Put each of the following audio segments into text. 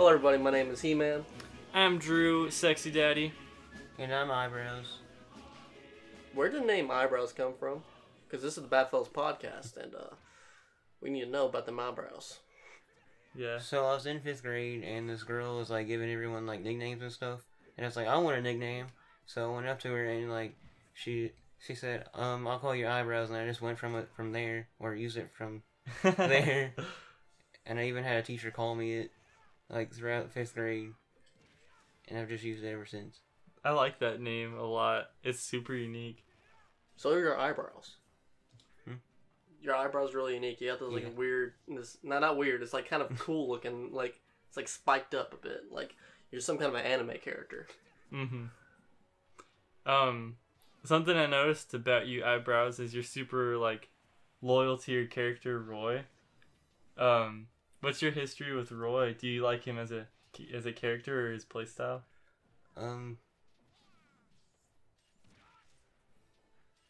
Hello everybody, my name is He-Man. I'm Drew, Sexy Daddy. And I'm Eyebrows. Where did the name Eyebrows come from? Because this is the BadFellas podcast, and we need to know about them eyebrows. Yeah. So I was in 5th grade, and this girl was like giving everyone like nicknames and stuff. And I was like, I want a nickname. So I went up to her and like she said, I'll call you Eyebrows, and I just went from there, or use it from there. And I even had a teacher call me it, like throughout 5th grade, and I've just used it ever since. I like that name a lot. It's super unique. So are your eyebrows. Hmm? Your eyebrows are really unique. You have those like weird, not weird. It's like kind of cool looking. Like it's like spiked up a bit. Like you're some kind of an anime character. Mm-hmm. Something I noticed about you, Eyebrows, is you're super like loyal to your character Roy. What's your history with Roy? Do you like him as a character or his playstyle? I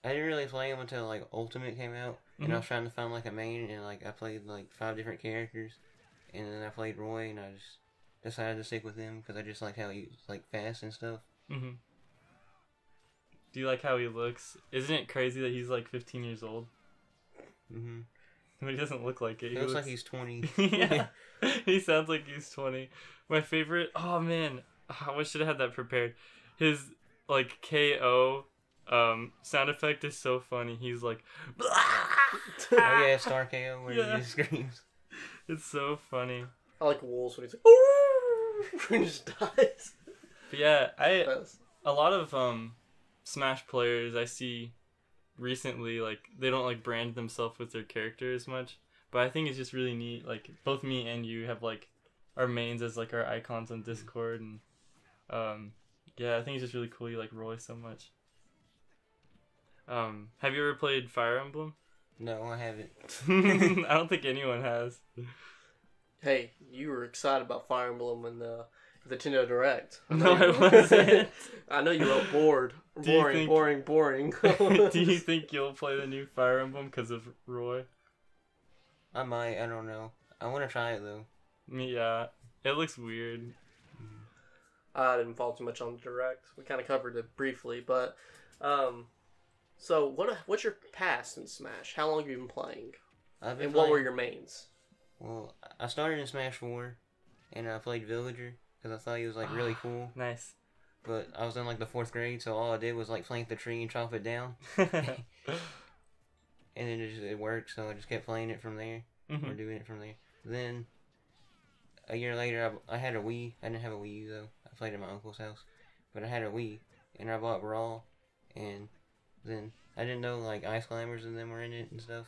didn't really play him until like Ultimate came out, and I was trying to find like a main, and like I played like 5 different characters, and then I played Roy, and I just decided to stick with him because I just like how he's like fast and stuff. Mm-hmm. Do you like how he looks? Isn't it crazy that he's like 15 years old? Mm-hmm. But he doesn't look like it. He looks like he's 20. Yeah, he sounds like he's 20. My favorite. Oh man, I should have had that prepared. His like KO sound effect is so funny. He's like, Oh yeah, Star KO where he just screams. It's so funny. I like wolves when he's like, ooh, when he just dies. But yeah, a lot of Smash players I see recently, like they don't like brand themselves with their character as much, but I think it's just really neat. Like both me and you have like our mains as like our icons on Discord, and yeah, I think it's just really cool you like Roy so much. Have you ever played Fire Emblem? No, I haven't. I don't think anyone has. Hey, you were excited about Fire Emblem and the Nintendo Direct. No, I wasn't. I know you wrote bored. Boring. Do you think you'll play the new Fire Emblem because of Roy? I might. I don't know. I want to try it though. Yeah, it looks weird. I didn't follow too much on the Direct. We kind of covered it briefly, but so what's your past in Smash? How long have you been playing? And what were your mains? Well, I started in Smash 4, and I played Villager because I thought he was like really cool. Nice. But I was in like the 4th grade, so all I did was like plant the tree and chop it down. And then it worked, so I just kept playing it from there, or doing it from there. Then, a year later, I had a Wii. I didn't have a Wii U, though. I played at my uncle's house. But I had a Wii, and I bought Brawl, and then I didn't know, like, Ice Climbers and them were in it and stuff.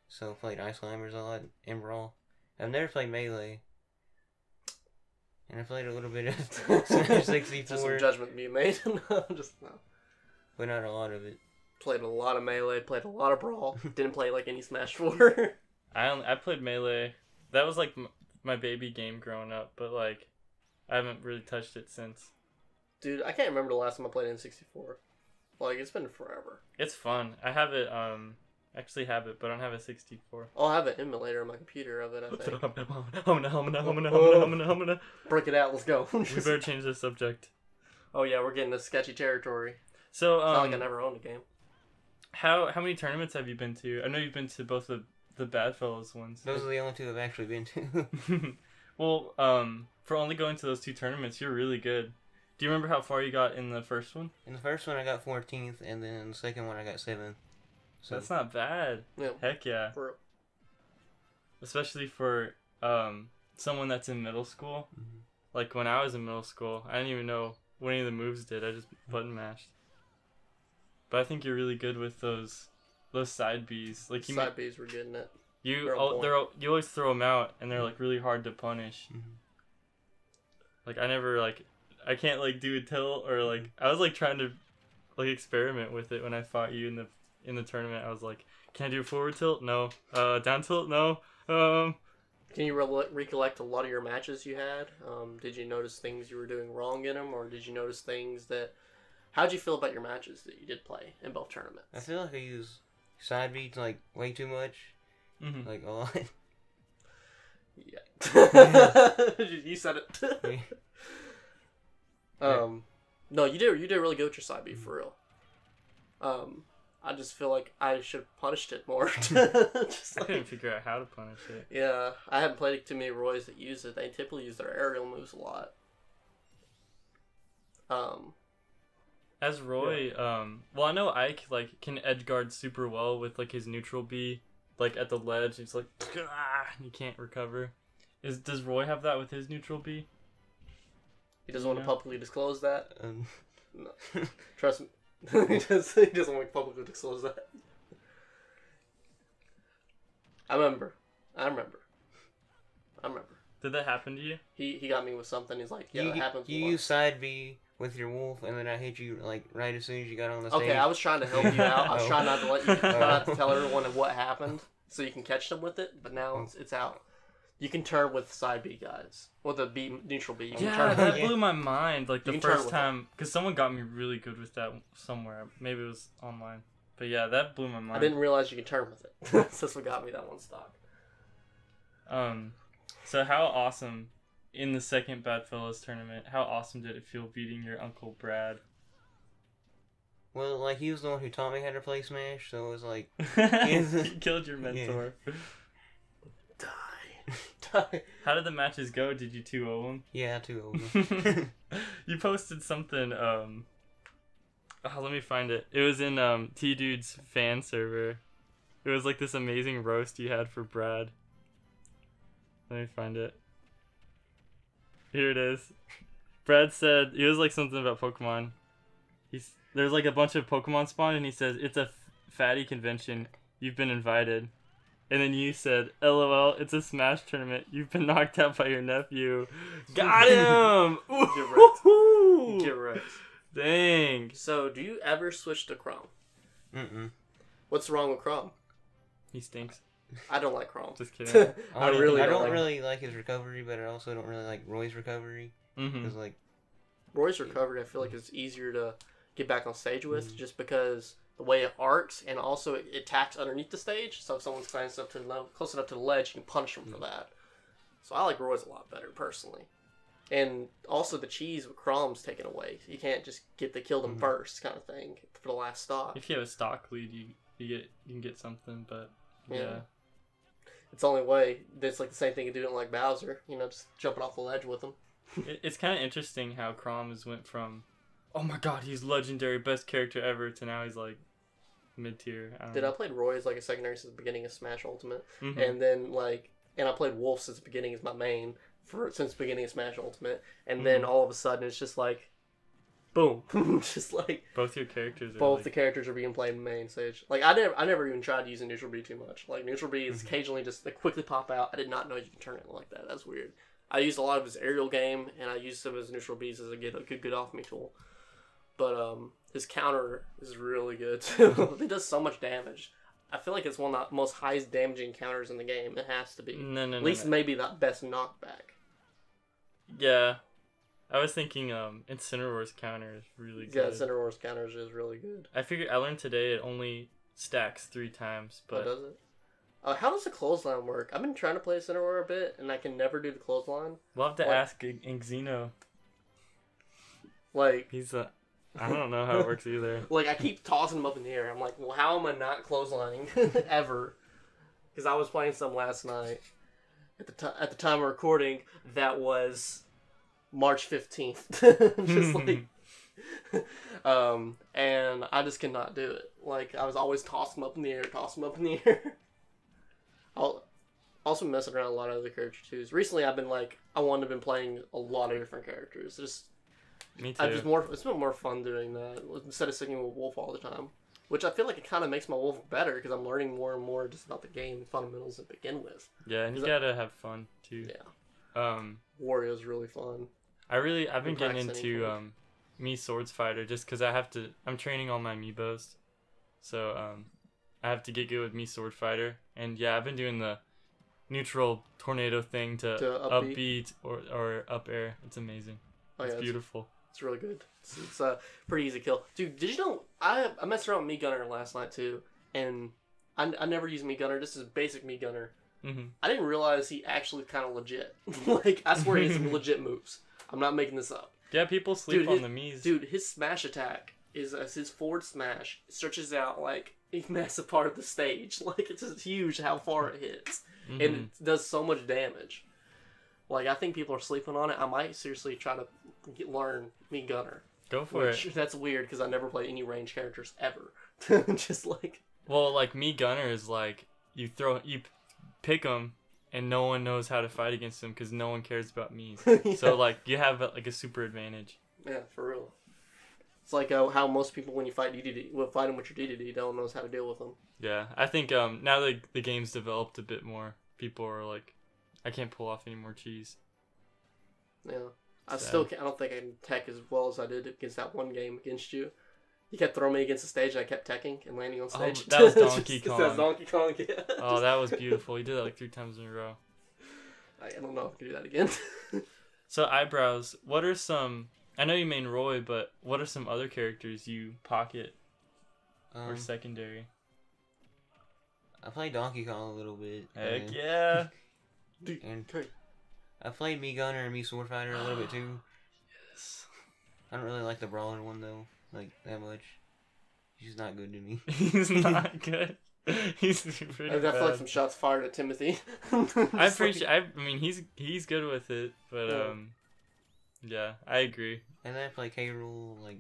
So I played Ice Climbers a lot in Brawl. I've never played Melee. And I played a little bit of Smash 64. Just some judgment being made. No. But not a lot of it. Played a lot of Melee, played a lot of Brawl. Didn't play like any Smash 4. I played Melee. That was like my baby game growing up, but like I haven't really touched it since. Dude, I can't remember the last time I played N64. Like, it's been forever. It's fun. I have it, actually have it, but I don't have a 64. I'll have an emulator on my computer of it, I think. Humana. Break it out, let's go. We better change the subject. Oh yeah, we're getting to sketchy territory. So, it's not like I never owned a game. How many tournaments have you been to? I know you've been to both the BadFellas ones. Those are the only 2 I've actually been to. Well, for only going to those 2 tournaments, you're really good. Do you remember how far you got in the first one? In the first one, I got 14th, and then in the second one, I got 7th. So that's not bad. Yeah. Heck yeah. Especially for someone that's in middle school. Mm-hmm. Like when I was in middle school, I didn't even know what any of the moves did. I just button mashed. But I think you're really good with those side Bs. Like side Bs were getting it. You always throw them out, and they're like really hard to punish. Mm-hmm. Like I can't like do a tilt, or like I was like trying to like experiment with it when I fought you in the tournament. I was like, can I do a forward tilt? No. Down tilt? No. Can you recollect a lot of your matches you had? Did you notice things you were doing wrong in them, or did you notice things that... How'd you feel about your matches that you did play in both tournaments? I feel like I use side beats like way too much. Mm-hmm. Like a lot. Yeah. You said it. No, you did really good with your side B for real. I just feel like I should have punished it more. I couldn't figure out how to punish it. Yeah, I haven't played too many Roys that use it. They typically use their aerial moves a lot. As Roy, well, I know Ike like can edge guard super well with like his neutral B, like at the ledge. It's like you can't recover. Does Roy have that with his neutral B? He doesn't want to publicly disclose that. No. Trust me, he doesn't want to publicly disclose that. I remember. Did that happen to you? He got me with something. He's like, yeah, that happens. You use side B with your wolf, and then I hit you like right as soon as you got on the stage. Okay, I was trying to help you out. I was trying not to let you not to tell everyone what happened, so you can catch them with it. But now it's out. You can turn with side B guys, with a B neutral B. You can turn that blew my mind. Like the first time, because someone got me really good with that somewhere. Maybe it was online. But yeah, that blew my mind. I didn't realize you could turn with it. That's what got me that one stock. So how awesome, in the second BadFellas tournament, how awesome did it feel beating your Uncle Brad? Well, like, he was the one who taught me how to play Smash, so it was like... He killed your mentor. Yeah. Die. How did the matches go? Did you 2-0 them? Yeah, 2-0 them. You posted something, let me find it. It was in T-Dude's fan server. It was like this amazing roast you had for Brad. Let me find it. Here it is. Brad said, it was like something about Pokemon. There's like a bunch of Pokemon spawn, and he says, it's a fatty convention. You've been invited. And then you said, LOL, it's a Smash tournament. You've been knocked out by your nephew. Got him! Get wrecked. Dang. So, do you ever switch to Chrom? Mm-mm. What's wrong with Chrom? He stinks. I don't like Chrom. Just kidding. I don't really like his recovery, but I also don't really like Roy's recovery. Mm-hmm. Like, Roy's recovery, I feel like it's easier to get back on stage with, just because the way it arcs, and also it attacks underneath the stage. So if someone's close enough to the ledge, you can punish them for that. So I like Roy's a lot better personally. And also the cheese with Chrom's taken away. You can't just get to kill them first kind of thing for the last stock. If you have a stock lead, you can get something, but yeah. It's the only way. It's like the same thing you do like Bowser. Just jumping off the ledge with him. It's kind of interesting how Chrom has went from, oh my god, he's legendary, best character ever, to now he's like mid-tier. I played Roy as like a secondary since the beginning of Smash Ultimate. Mm-hmm. And then and I played Wolf since the beginning as my main since the beginning of Smash Ultimate. And then all of a sudden it's just like, boom. Just like both your characters the characters are being played in main stage. Like I never even tried using neutral B too much. Like neutral B is occasionally just quickly pop out. I did not know you could turn it like that. That's weird. I used a lot of his aerial game, and I used some of his neutral Bs as a good off me tool. But his counter is really good too. It does so much damage. I feel like it's one of the most highest damaging counters in the game. It has to be. No. At least maybe the best knockback. Yeah. I was thinking Incineroar's counter is really good. Yeah, Incineroar's counter is really good. I learned today it only stacks 3 times. But does it? How does the clothesline work? I've been trying to play Incineroar a bit, and I can never do the clothesline. We'll have to ask Xeno. Like... I don't know how it works either. Like, I keep tossing them up in the air. I'm like, well, how am I not clotheslining ever? Because I was playing some last night. At the time of recording, that was March 15th. Just like... and I just cannot do it. Like, I was always tossing them up in the air. I'll also messing around a lot of other characters too. Recently, I've been playing a lot of different characters. Me too. It's been more fun doing that instead of sticking with Wolf all the time. Which I feel like it kind of makes my Wolf better because I'm learning more and more just about the game fundamentals to begin with. Yeah, and you gotta have fun too. Yeah. Wario's really fun. I've been getting into Mii Swords Fighter just because I'm training all my Amiibos, so I have to get good with Mii Sword Fighter, and yeah, I've been doing the neutral tornado thing to upbeat or up air. It's amazing. It's beautiful. It's really good. It's a pretty easy kill. Dude, did you know, I messed around with Mii Gunner last night too, and I never use Mii Gunner. This is basic Mii Gunner. I didn't realize he actually kind of legit. Like, I swear he has some legit moves. I'm not making this up. Yeah, people sleep on the Miis. Dude, his smash attack is his forward smash stretches out like a massive part of the stage. Like, it's just huge how far it hits. And it does so much damage. Like, I think people are sleeping on it. I might seriously try to learn Mii Gunner. Go for it. That's weird because I never play any range characters ever. Just like... Well, like, Mii Gunner is like, you pick them, and no one knows how to fight against them because no one cares about Miis. Yeah. So, like, you have, like, a super advantage. Yeah, for real. It's like how most people, when you fight fight them with your DDD, don't know how to deal with them. Yeah, I think now that the game's developed a bit more, people are like, I can't pull off any more cheese. Yeah. I don't think I can tech as well as I did against that one game against you. You kept throwing me against the stage, and I kept teching and landing on stage. Oh, that was Donkey Kong. That was Donkey Kong, yeah. Oh, that was beautiful. You did that like 3 times in a row. I don't know if I can do that again. So, Eyebrows, what are some... I know you main Roy, but what are some other characters you pocket or secondary? I played Donkey Kong a little bit. Heck yeah! And I played Mii Gunner and Mii Sword Fighter a little bit too. Yes. I don't really like the Brawler one though, like that much. He's not good to me. He's not good. He's pretty bad. I feel like some shots fired at Timothy. I'm pretty sure. I mean, he's good with it, but yeah, I agree. And then I play K. Rool like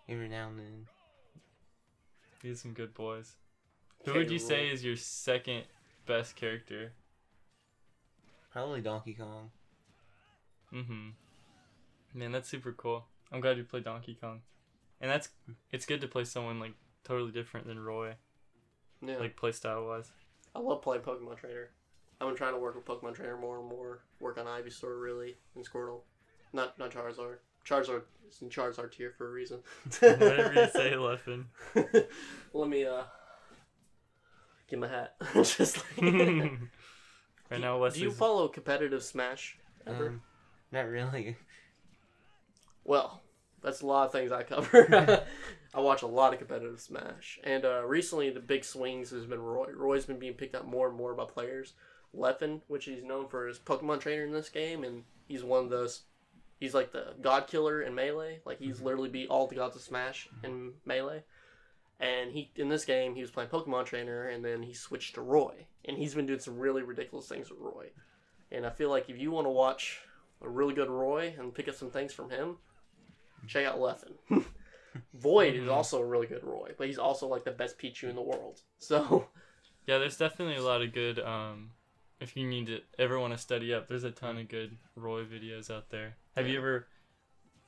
every now and then. He's some good boys. Who would you say is your second best character? Probably Donkey Kong. Man, that's super cool. I'm glad you played Donkey Kong. And it's good to play someone like totally different than Roy. Yeah. Like playstyle wise. I love playing Pokemon Trainer. I've been trying to work with Pokemon Trainer more and more. Work on Ivysaur really and Squirtle. Not Charizard. Charizard is in Charizard tier for a reason. Whatever you say, Leffen. Let me get my hat. Just like right now, do you follow competitive Smash ever? Not really. Well, that's a lot of things I cover. I watch a lot of competitive Smash. And recently, the big swings has been Roy. Roy's been being picked up more and more by players. Leffen, which he's known for his Pokemon trainer in this game, and he's one of those... He's like the God Killer in Melee. Like, he's literally beat all the gods of Smash in Melee. And in this game, he was playing Pokemon Trainer, and then he switched to Roy. And he's been doing some really ridiculous things with Roy. And I feel like if you want to watch a really good Roy and pick up some things from him, check out Leffen. Void is also a really good Roy, but he's also like the best Pichu in the world. So yeah, there's definitely a lot of good. If you ever want to study up, there's a ton of good Roy videos out there. Have you ever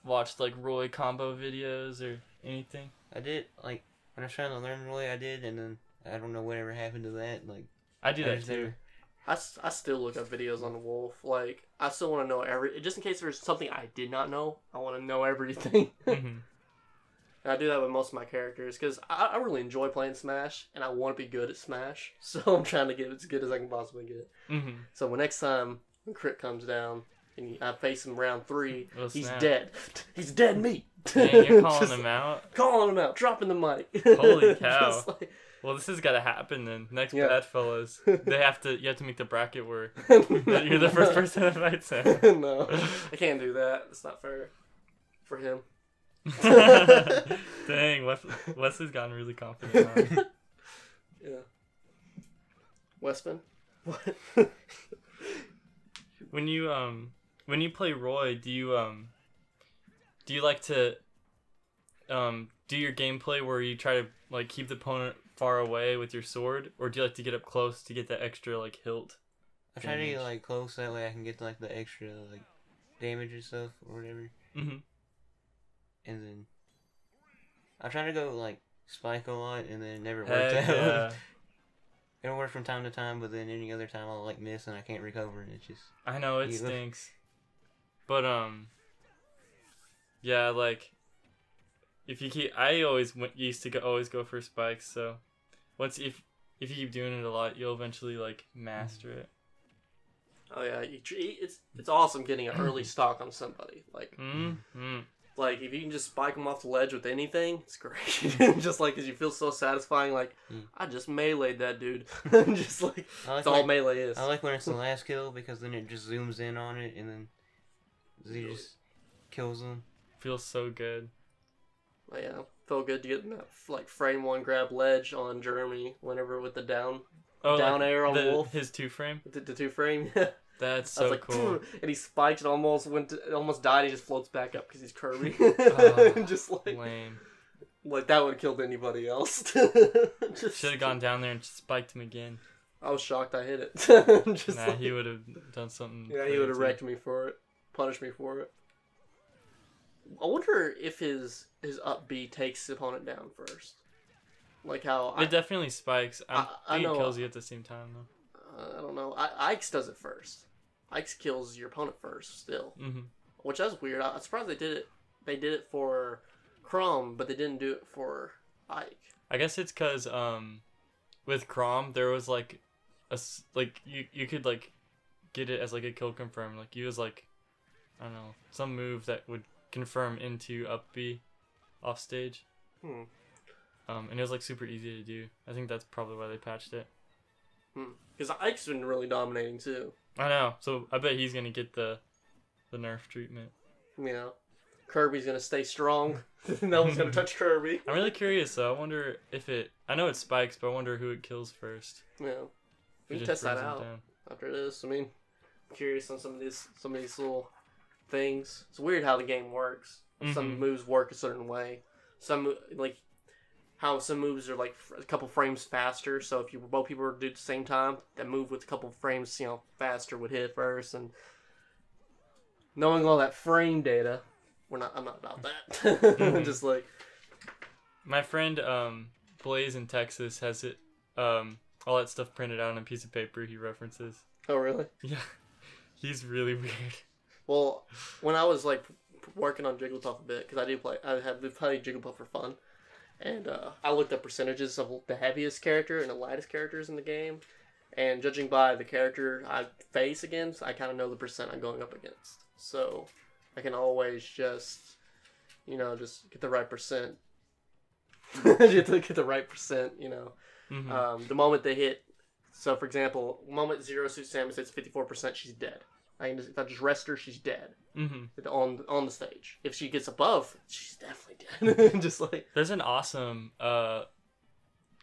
watched like Roy combo videos or anything? I did, like when I was trying to learn Roy, I did, and then I don't know whatever happened to that. Like I do that too. I still look up videos on the Wolf. Like, I still want to know just in case there's something I did not know. I want to know everything. And I do that with most of my characters because I really enjoy playing Smash and I want to be good at Smash. So I'm trying to get as good as I can possibly get. So when next time when Crit comes down and I face him round 3, he's dead. He's dead meat. Dang, you're calling him out? Calling him out. Dropping the mic. Holy cow. Well, this has got to happen then. Next BadFellas, you have to make the bracket where you're the first person that fights him. No, I can't do that. It's not fair for him. Dang, Wesley's gotten really confident now. Yeah. Westman? What? When you play Roy, do you like to do your gameplay where you try to like keep the opponent far away with your sword, or do you like to get up close to get that extra like hilt? I try to get like close, that way I can get like the extra like damage and stuff or whatever. And then I try to go like spike a lot, and then it never works out. Yeah. It'll work from time to time, but then any other time I'll like miss and I can't recover, and it's just... I know, it stinks. But yeah, like if you keep... I always used to always go for spikes, so if you keep doing it a lot, you'll eventually like master it. Oh yeah, it's awesome getting an early stock on somebody. Like Like, if you can just spike them off the ledge with anything, it's great. Just, like, because you feel so satisfying, like, I just meleeed that dude. Just, like, that's all melee is. I like when it's the last kill, because then it just zooms in on it, and then he just kills them. Feels so good. But yeah, felt good to get that, like, frame one grab ledge on Jeremy whenever with the down air on Wolf. His 2-frame? The 2-frame, That's so like, cool. And he spiked and almost died. He just floats back up because he's Kirby. Just like lame. Like that would have killed anybody else. Should have gone down there and spiked him again. I was shocked I hit it. He would have done something. Yeah, he would have wrecked me for it, punished me for it. I wonder if his up B takes the opponent down first. Like how it definitely spikes. I think it kills you at the same time though. I don't know. Ike's does it first. Ike's kills your opponent first, still. Mm-hmm. Which that's weird. I'm surprised they did it. They did it for Chrome, but they didn't do it for Ike. I guess it's because with Chrome there was like you could like get it as like a kill confirm. Like you was like I don't know some move that would confirm into up B off stage. And it was like super easy to do. I think that's probably why they patched it. Because Ike's been really dominating too. I know. So I bet he's gonna get the nerf treatment. Yeah. Kirby's gonna stay strong. No one's gonna touch Kirby. I'm really curious though. I wonder if I know it spikes, but I wonder who it kills first. Yeah. We can test that out after this. I mean, I'm curious on some of these little things. It's weird how the game works. Some moves work a certain way. Some like how some moves are like a couple frames faster. So if both people do it at the same time, that move with a couple frames, faster would hit first. And knowing all that frame data, I'm not about that. Just like my friend Blaze in Texas has it, all that stuff printed out on a piece of paper. He references. Oh really? Yeah, he's really weird. Well, when I was like working on Jigglypuff a bit, because I have been playing Jigglypuff for fun. And I looked up percentages of the heaviest character and the lightest characters in the game. And judging by the character I face against, I kind of know the percent I'm going up against. So I can always just get the right percent. Get the right percent, The moment they hit. So, for example, the moment Zero Suit Samus hits 54%, she's dead. If I just rest her, she's dead. On the stage. If she gets above, she's definitely dead. Just like there's an awesome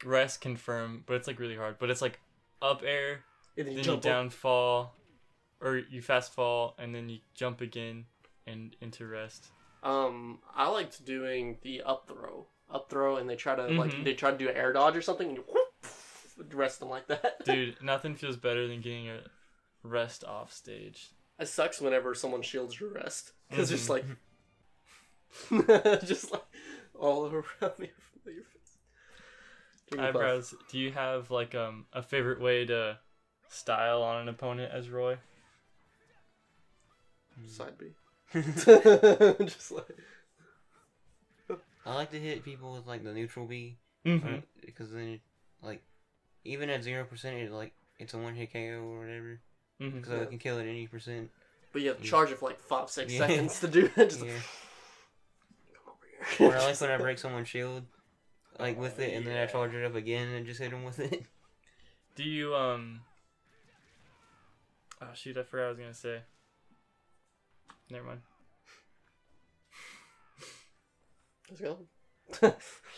rest confirm, but it's like really hard. But it's like up air, and then you down fall, or you fast fall, and then you jump again and into rest. I liked doing the up throw, and they try to to do an air dodge or something, and you rest them like that. Dude, nothing feels better than getting a rest off stage. It sucks whenever someone shields your rest because just like all over around your face. Eyebrows. Do you have like a favorite way to style on an opponent as Roy? Side B. Just like I like to hit people with like the neutral B because then even at 0% it's a 1-hit KO or whatever. So I can kill at any percent. But you have to charge it for like 5-6 seconds to do it. Just come over here. Or I like when I break someone's shield, with it, and then I charge it up again and just hit them with it. Do you Oh shoot! I forgot what I was gonna say. Never mind. Let's go.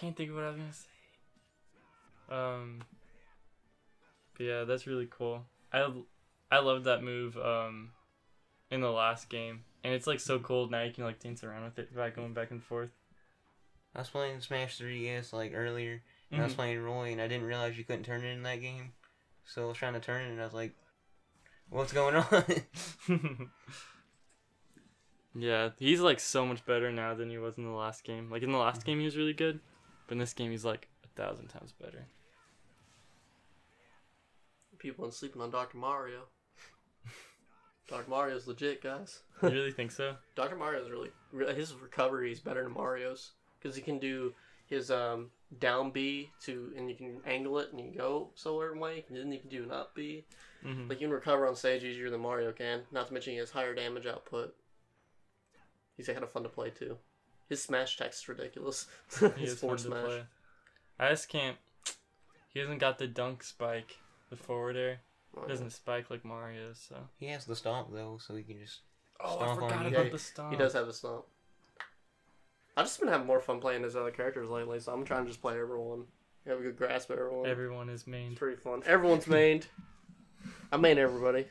Can't think of what I was gonna say. But yeah, that's really cool. I love that move in the last game, and it's like so cool now. You can like dance around with it by going back and forth. I was playing Smash 3DS earlier, and I was playing Roy, and I didn't realize you couldn't turn it in that game. So I was trying to turn it, and I was like, "What's going on?" Yeah, he's like so much better now than he was in the last game. Like in the last game, he was really good, but in this game, he's like 1,000 times better. People aren't sleeping on Dr. Mario. Dr. Mario's legit, guys. You really think so? Dr. Mario's really his recovery is better than Mario's because he can do his down B and you can angle it and you can go certain way, and then you can do an up B. Like you can recover on stage easier than Mario can. Not to mention he has higher damage output. He's kind of fun to play too. His smash attack is ridiculous. His forward smash. Play. I just can't. He hasn't got the dunk spike, the forward air. He doesn't spike like Mario, so. He has the stomp though, so he can just. Oh, I forgot about the stomp. He does have the stomp. I've just been having more fun playing as other characters lately, so I'm trying to just play everyone. Have a good grasp of everyone. Everyone is mained. It's pretty fun. Everyone's mained. I main everybody.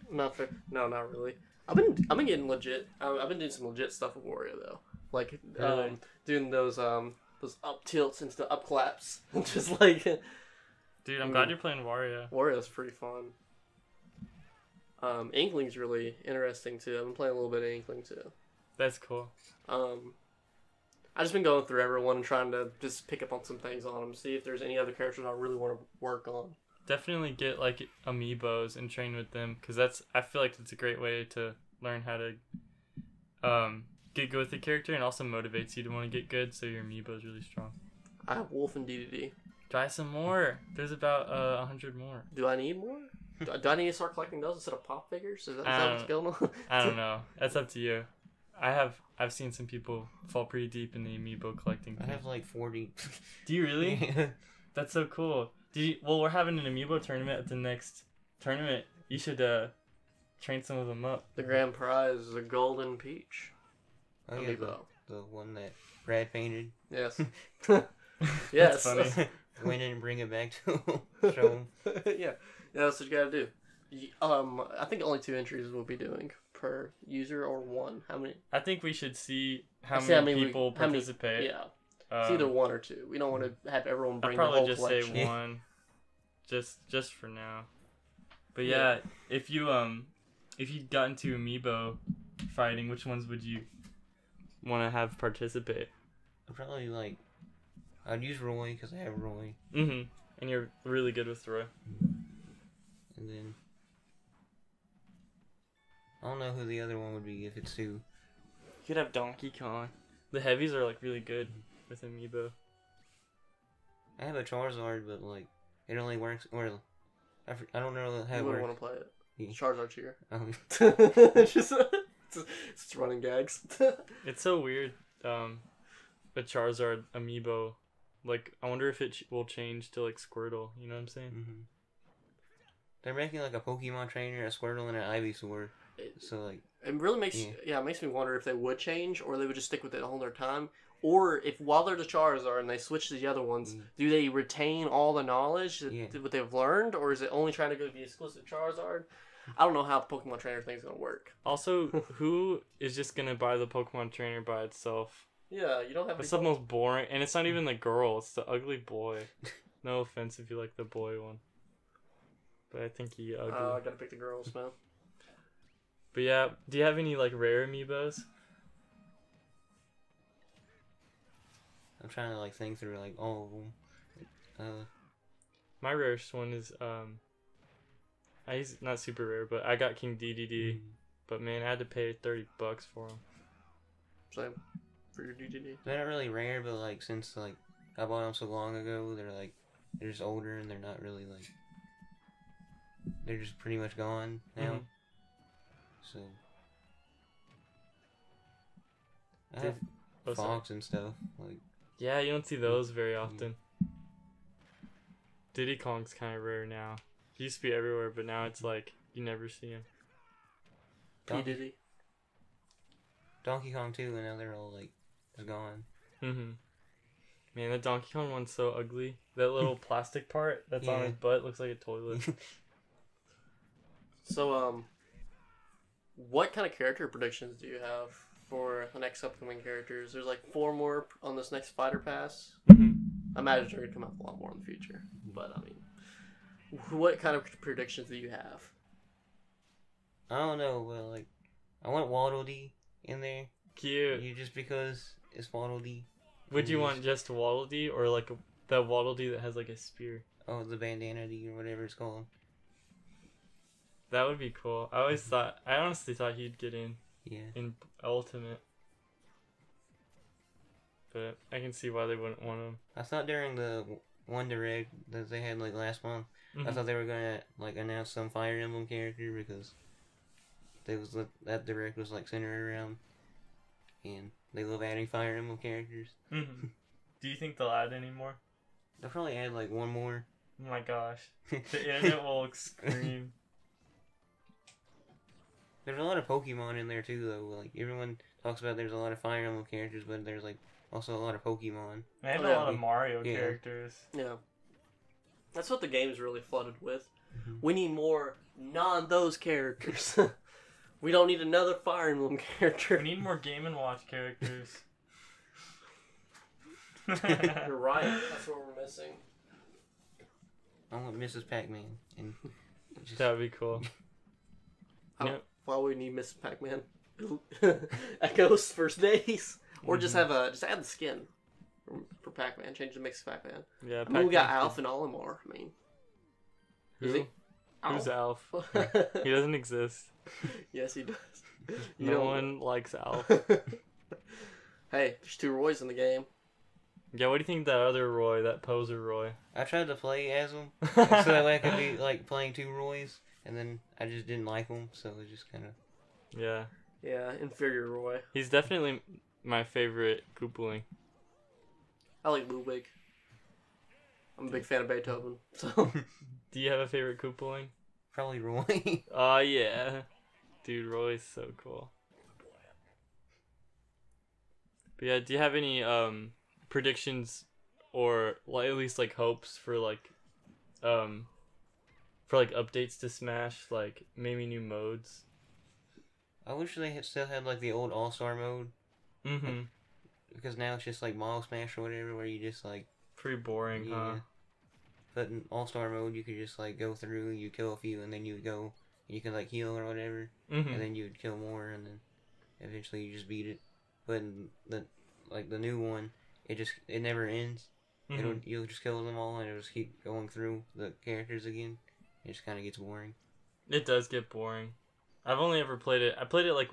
Not fair. No, not really. I've been getting legit. I've been doing some legit stuff with Wario though, like really? Doing those up tilts into the up claps, just like. Dude, I'm glad you're playing Wario. Wario's pretty fun. Inkling's really interesting too. I've been playing a little bit of Inkling too. That's cool. I've just been going through everyone and trying to just pick up on some things on them, see if there's any other characters I really want to work on. Definitely get like amiibos and train with them, because I feel like it's a great way to learn how to get good with the character, and also motivates you to want to get good, so your amiibo is really strong. I have Wolf and DDD. Try some more. There's about 100 more. Do I need more? Do I need to start collecting those instead of pop figures? Is that what's going on? I don't know. That's up to you. I've seen some people fall pretty deep in the amiibo collecting thing. I have like 40. Do you really? That's so cool. Well, we're having an amiibo tournament at the next tournament. You should train some of them up. The grand prize is a golden peach. Oh yeah, the one that Brad painted. Yes. Yes. That's funny. Win it and bring it back to show him. Yeah, that's what you gotta do. I think only 2 entries we'll be doing per user, or 1. How many? I think we should see how many people participate. Yeah. It's either 1 or 2. We don't want to have everyone bring I'd probably the whole just collection. say 1, just for now. But yeah, if you got into amiibo fighting, which ones would you want to have participate? I'd probably I'd use Roy because I have Roy. Mm-hmm. And you're really good with Roy. And then I don't know who the other one would be if it's 2. You could have Donkey Kong. The heavies are really good with amiibo. I have a Charizard, but it only works. Or I don't know how it works. Want to play it? Yeah. Charizard's here. It's running gags. It's so weird. A Charizard amiibo. I wonder if it will change to Squirtle. You know what I'm saying? Mm-hmm. They're making a Pokemon trainer, a Squirtle, and an Ivysaur. So it really makes it makes me wonder if they would change, or they would just stick with it all their time, or if while they're the Charizard and they switch to the other ones, do they retain all the knowledge what they've learned, or is it only trying to go to the exclusive Charizard? I don't know how the Pokemon trainer thing's gonna work. Also, who is just gonna buy the Pokemon trainer by itself? Yeah, you don't have. It's the most boring, and it's not even the girl; it's the ugly boy. No offense if you like the boy one, but I think he ugly. I gotta pick the girls, man. But yeah, do you have any rare amiibos? I'm trying to think through all of them. My rarest one is he's not super rare, but I got King DDD. But man, I had to pay $30 for him. Same for your DDD. They're not really rare, but since I bought them so long ago, they're just older and they're not really they're just pretty much gone now. Mm-hmm. So I have Fox and stuff. Yeah, you don't see those very often. Diddy Kong's kind of rare now. He used to be everywhere, but now it's you never see him. Diddy. Donkey Kong too, and now they're all just gone. Mm-hmm. Man, the Donkey Kong one's so ugly. That little plastic part that's on his butt looks like a toilet. So, what kind of character predictions do you have for the next upcoming characters? There's 4 more on this next fighter pass. Mm-hmm. I imagine they're going to come out a lot more in the future. But, what kind of predictions do you have? I don't know, but I want Waddle Dee in there. Cute. Just because it's Waddle Dee. Would you want just Waddle Dee, or the Waddle Dee that has a spear? Oh, the Bandana Dee or whatever it's called. That would be cool. I honestly thought he'd get in. Yeah. In Ultimate. But I can see why they wouldn't want him. I thought during the one direct that they had last month, I thought they were gonna announce some Fire Emblem character because that direct was centered around, and they love adding Fire Emblem characters. Mm-hmm. Do you think they'll add any more? They'll probably add like one more. Oh my gosh. The internet will scream. There's a lot of Pokemon in there too, though. Like everyone talks about, there's a lot of Fire Emblem characters, but there's like also a lot of Pokemon. They have a lot of Mario characters. Yeah, that's what the game's really flooded with. Mm-hmm. We need more those characters. We don't need another Fire Emblem character. We need more Game & Watch characters. You're right. That's what we're missing. I want Mrs. Pac-Man. And that would be cool. Why would we need Mrs. Pac-Man? Echo's first days, or just add the skin for Pac-Man. Change the mix of Pac-Man. Yeah, I mean, we got Alf and Olimar. I mean, who? Who's Alf? He doesn't exist. Yes, he does. No one likes Alf. Hey, there's 2 Roys in the game. Yeah, what do you think of that other Roy, that poser Roy? I tried to play as him, so that way I could be like playing 2 Roys, and then I just didn't like him, so it just kind of... Yeah. Yeah, inferior Roy. He's definitely my favorite Koopaling. I like Ludwig. I'm a big fan of Beethoven, so... Do you have a favorite Koopaling? Probably Roy. Oh, yeah. Dude, Roy's so cool. But yeah, do you have any predictions or at least like hopes for like updates to Smash, like maybe new modes? I wish they still had like the old All-Star mode. Mm-hmm. Like, because now it's just like Model Smash or whatever, where you just like... Pretty boring, huh? But in All-Star mode, you could just like go through, you kill a few, and then you would go, you could like heal or whatever, and then you would kill more, and then eventually you just beat it. But in the new one, it never ends. You'll just kill them all, and it'll just keep going through the characters again. It just kind of gets boring. It does get boring. I've only ever played it. I played it like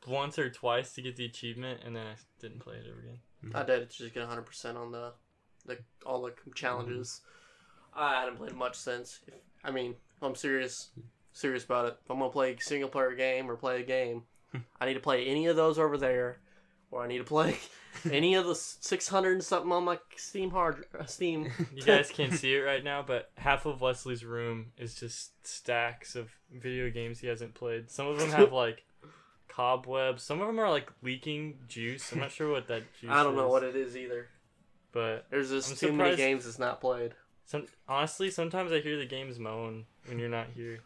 once or twice to get the achievement, and then I didn't play it ever again. I did to just get 100% on all the challenges. I hadn't played much since. If I'm serious about it. If I'm gonna play a single player game or play a game, I need to play any of those over there, or I need to play any of the 600 and something on my Steam. You guys can't see it right now, but half of Wesley's room is just stacks of video games he hasn't played. Some of them have like cobwebs. Some of them are like leaking juice. I'm not sure what that juice is. I don't know what it is either. But there's just too many games that's not played. Honestly, sometimes I hear the games moan when you're not here.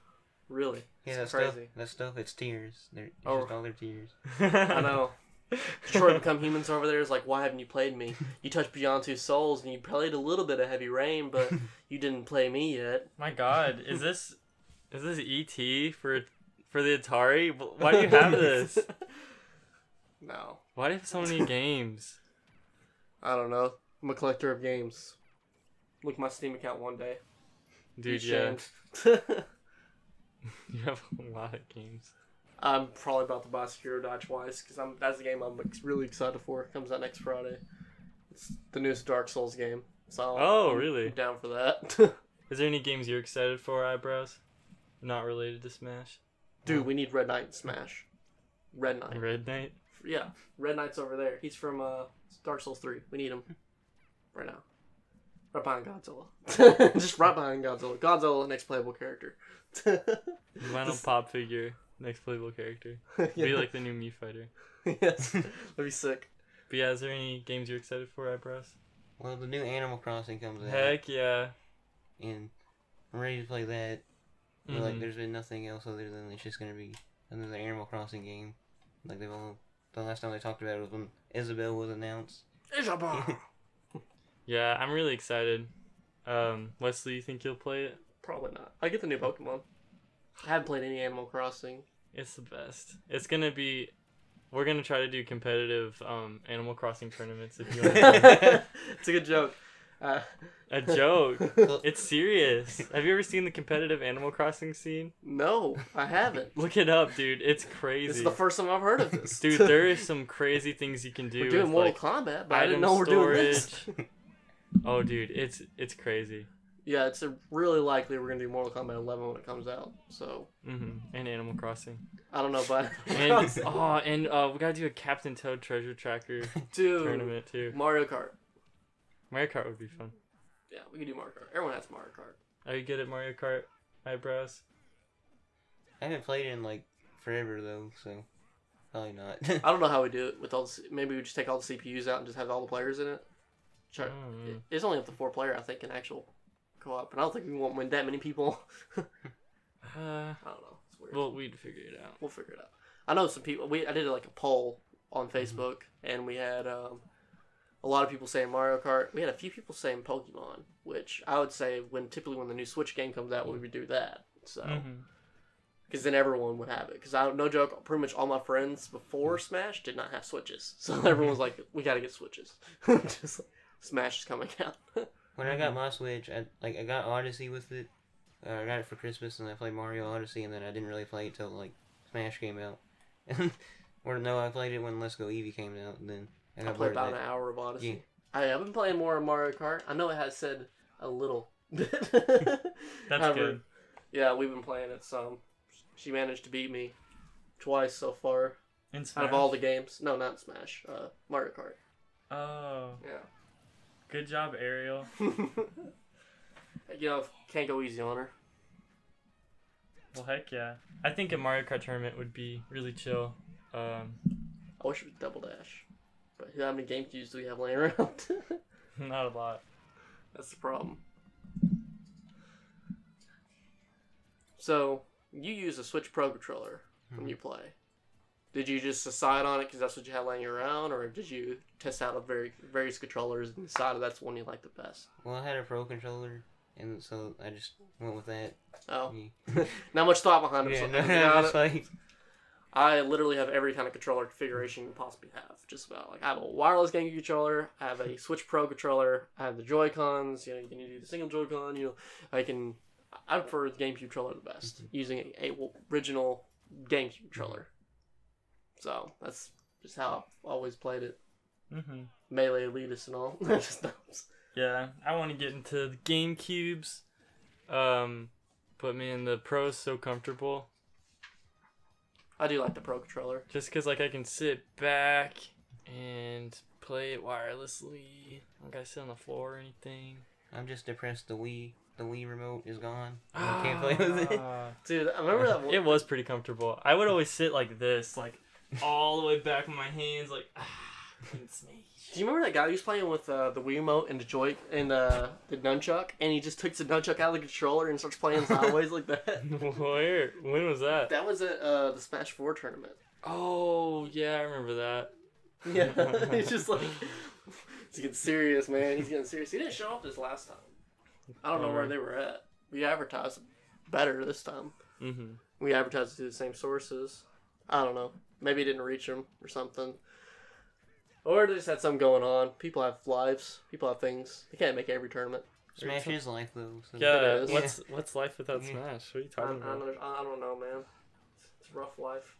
Really? Yeah, that's crazy. That stuff, it's tears. It's just all their tears. I know. Detroit Become Humans over there is like, why haven't you played me? You touched Beyond Two Souls and you played a little bit of Heavy Rain, but you didn't play me yet. My God, is this E.T. for the Atari? Why do you have this? No. Why do you have so many games? I don't know. I'm a collector of games. Look at my Steam account one day. Dude, yeah. You have a lot of games. I'm probably about to buy Sekiro Die Twice because that's the game I'm really excited for. It comes out next Friday. It's the newest Dark Souls game. So I'm really? down for that. Is there any games you're excited for, Eyebrows? Not related to Smash? Dude, we need Red Knight in Smash. Red Knight. Red Knight? Yeah, Red Knight's over there. He's from Dark Souls 3. We need him right now. Right behind Godzilla. Just right behind Godzilla. Godzilla, next playable character. Final pop figure, next playable character. Yeah. Be like the new Mii fighter. Yes, that'd be sick. But yeah, is there any games you're excited for, Eyebrows? Well, the new Animal Crossing comes out. Heck yeah. And I'm ready to play that. But like, there's been nothing else other than it's just gonna be another Animal Crossing game. Like the last time they talked about it was when Isabelle was announced. Isabelle! Yeah, I'm really excited. Wesley, you think you'll play it? Probably not. I get the new Pokemon. I haven't played any Animal Crossing. It's the best. It's gonna be. We're gonna try to do competitive Animal Crossing tournaments if you want. It's a good joke. A joke. It's serious. Have you ever seen the competitive Animal Crossing scene? No, I haven't. Look it up, dude. It's crazy. This is the first time I've heard of this. Dude, there is some crazy things you can do. We're doing Mortal Kombat, but I didn't know we're doing this. Oh, dude, it's crazy. Yeah, it's really likely we're gonna do Mortal Kombat 11 when it comes out. So. And Animal Crossing. I don't know, but. and we gotta do a Captain Toad Treasure Tracker tournament too. Mario Kart. Mario Kart would be fun. Yeah, we could do Mario Kart. Everyone has Mario Kart. Are you good at Mario Kart, Eyebrows? I haven't played in like forever though, so probably not. I don't know how we do it with all. Maybe we just take all the CPUs out and just have all the players in it. It's only up to 4 player, I think, in actual co-op, and I don't think we won't win that many people. I don't know. It's weird. Well, we'd figure it out. We'll figure it out. I know some people. I did like a poll on Facebook, and we had a lot of people saying Mario Kart. We had a few people saying Pokemon, which I would say typically when the new Switch game comes out, we would do that. So, because then everyone would have it. Because no joke, pretty much all my friends before Smash did not have Switches, so everyone was like, "We got to get Switches." Just like, Smash is coming out. When I got my Switch, I got Odyssey with it. I got it for Christmas, and I played Mario Odyssey, and then I didn't really play it till like Smash came out. Or no, I played it when Let's Go Eevee came out, and then I played about an hour of Odyssey. Yeah. I've been playing more of Mario Kart. I know it has said a little bit. That's good. Yeah, we've been playing it some. She managed to beat me twice so far. In Smash? Out of all the games. No, not Smash. Mario Kart. Oh. Yeah. Good job, Ariel. Can't go easy on her. Well, heck yeah. I think a Mario Kart tournament would be really chill. I wish it was Double Dash. But how many GameCubes do we have laying around? Not a lot. That's the problem. So, you use a Switch Pro controller when you play. Did you just decide on it because that's what you had laying around, or did you test out various controllers and decide that's the one you like the best? Well, I had a Pro controller, and so I just went with that. Oh. Not much thought behind it. Yeah, I literally have every kind of controller configuration you can possibly have. Just about. Like, I have a wireless GameCube controller, I have a Switch Pro controller, I have the Joy-Cons, you can do the single Joy-Con, I prefer the GameCube controller the best, using a original GameCube controller. So, that's just how I've always played it. Melee elitist and all. Yeah, I want to get into the GameCubes. But man, the Pro is so comfortable. I do like the Pro controller. Just because I can sit back and play it wirelessly. I don't gotta sit on the floor or anything. I'm just depressed the Wii remote is gone. I can't play with it. Dude, I remember that one. It was pretty comfortable. I would always sit like this, like all the way back with my hands, like it's me. Do you remember that guy who was playing with the Wii remote and the nunchuck, and he just takes the nunchuck out of the controller and starts playing sideways like that? Where? When was that? That was at the Smash 4 tournament. Oh, yeah, I remember that. Yeah, he's just like, he's getting serious, man. He's getting serious. He didn't show up this last time. I don't know where they were at. We advertised better this time. We advertised through the same sources. I don't know. Maybe it didn't reach them or something. Or they just had something going on. People have lives. People have things. They can't make every tournament. Smash is life, though. So yeah, what's life without Smash? What are you talking about? I don't know, man. It's a rough life.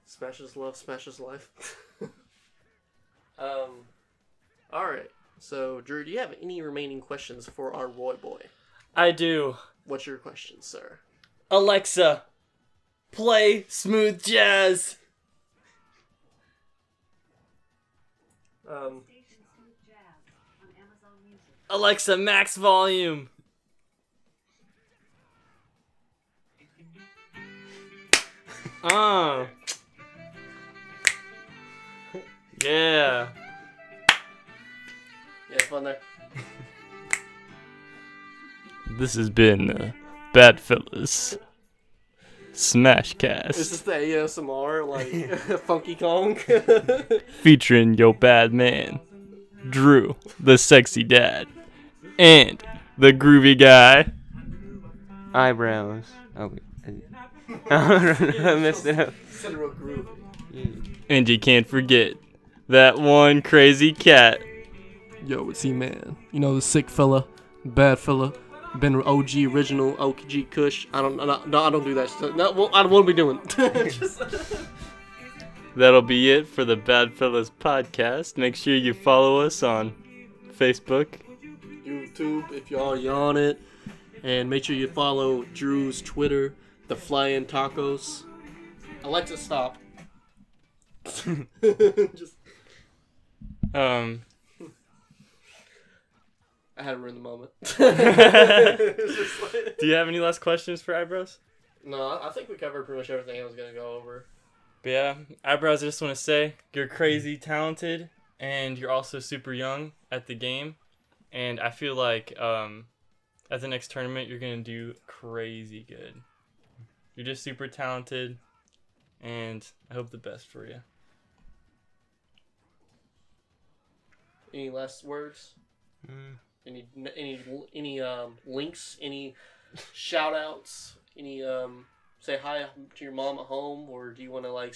Smash is love. Smash is life. Alright. So, Drew, do you have any remaining questions for our Roy Boy? I do. What's your question, sir? Alexa, play smooth jazz. Alexa, max volume. Oh. Yeah. Yeah, fun there. This has been BadFellas Smashcast. Is this the ASMR, like, Funky Kong? Featuring your bad man, Drew, the sexy dad, and the groovy guy, Eyebrows. Oh, I messed it up. And you can't forget that one crazy cat. Yo, it's E-Man. You know, the sick fella, bad fella, been OG original OG Kush. I don't do that stuff. No, well, I won't be doing. That'll be it for the BadFellas podcast. Make sure you follow us on Facebook, YouTube if you're already on it. And make sure you follow Drew's Twitter, The Flying Tacos. Alexa, stop. Just... I had to ruin the moment. Do you have any last questions for Eyebrows? No, I think we covered pretty much everything I was going to go over. But yeah, Eyebrows, I just want to say you're crazy talented, and you're also super young at the game. And I feel like at the next tournament, you're going to do crazy good. You're just super talented, and I hope the best for you. Any last words? Any links? Any shout outs? Any say hi to your mom at home, or do you want to like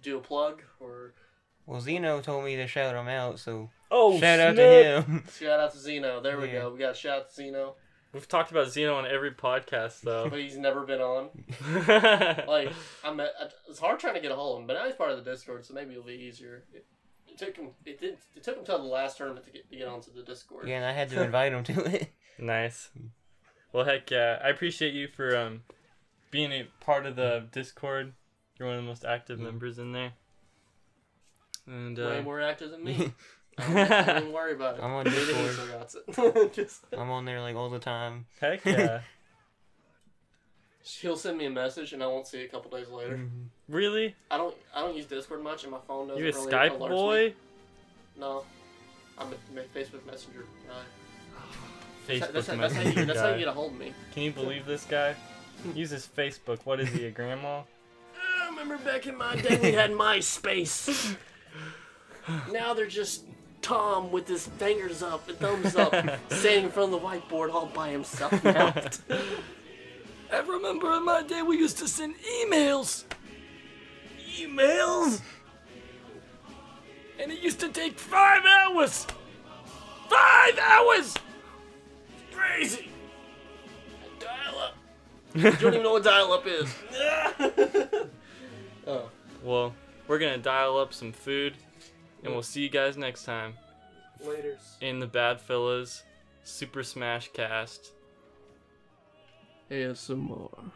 do a plug? Or well, Zeno told me to shout him out, so shout out to him. Shout out to Zeno. There we go. We got a shout out to Zeno. We've talked about Zeno on every podcast though, but he's never been on. Like it's hard trying to get a hold of him, but now he's part of the Discord, so maybe it'll be easier. It took him till the last tournament to get onto the Discord. Yeah, and I had to invite him to it. Nice. Well, heck yeah. I appreciate you for being a part of the Discord. You're one of the most active members in there. And way more active than me. Don't even worry about it. I'm on Discord. I'm on there like all the time. Heck yeah. He'll send me a message and I won't see it a couple days later. Really? I don't use Discord much and my phone doesn't You a really Skype boy? Me. No. I'm a Facebook Messenger guy. Facebook that's Messenger how you get a hold of me. Can you believe this guy? Uses Facebook. What is he, a grandma? I remember back in my day we had MySpace. Now they're just Tom with his fingers up and thumbs up, standing in front of the whiteboard all by himself now. I remember in my day we used to send emails. Emails? And it used to take 5 hours. 5 hours! Crazy. Dial up. You don't even know what dial up is. Oh. Well, we're gonna dial up some food, and we'll see you guys next time. Laters. In the BadFellas Super Smash Cast. ASMR.